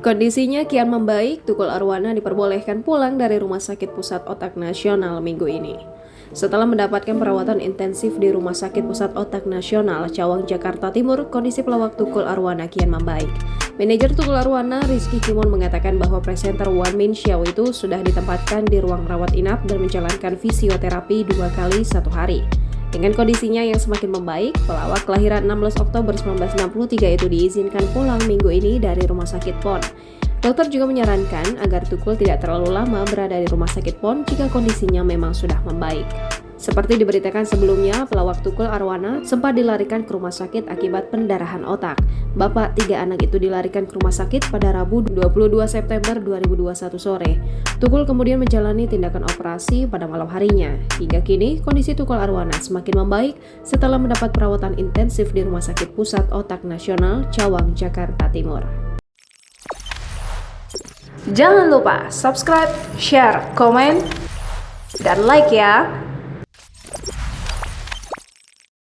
Kondisinya kian membaik, Tukul Arwana diperbolehkan pulang dari Rumah Sakit Pusat Otak Nasional minggu ini. Setelah mendapatkan perawatan intensif di Rumah Sakit Pusat Otak Nasional, Cawang, Jakarta Timur, kondisi pelawak Tukul Arwana kian membaik. Manajer Tukul Arwana, Rizky Kimon, mengatakan bahwa presenter One Man Show itu sudah ditempatkan di ruang rawat inap dan menjalankan fisioterapi 2 kali 1 hari. Dengan kondisinya yang semakin membaik, pelawak kelahiran 16 Oktober 1963 itu diizinkan pulang minggu ini dari Rumah Sakit PON. Dokter juga menyarankan agar Tukul tidak terlalu lama berada di Rumah Sakit PON jika kondisinya memang sudah membaik. Seperti diberitakan sebelumnya, pelawak Tukul Arwana sempat dilarikan ke rumah sakit akibat pendarahan otak. Bapak 3 anak itu dilarikan ke rumah sakit pada Rabu 22 September 2021 sore. Tukul kemudian menjalani tindakan operasi pada malam harinya. Hingga kini, kondisi Tukul Arwana semakin membaik setelah mendapat perawatan intensif di Rumah Sakit Pusat Otak Nasional, Cawang, Jakarta Timur. Jangan lupa subscribe, share, komen, dan like ya!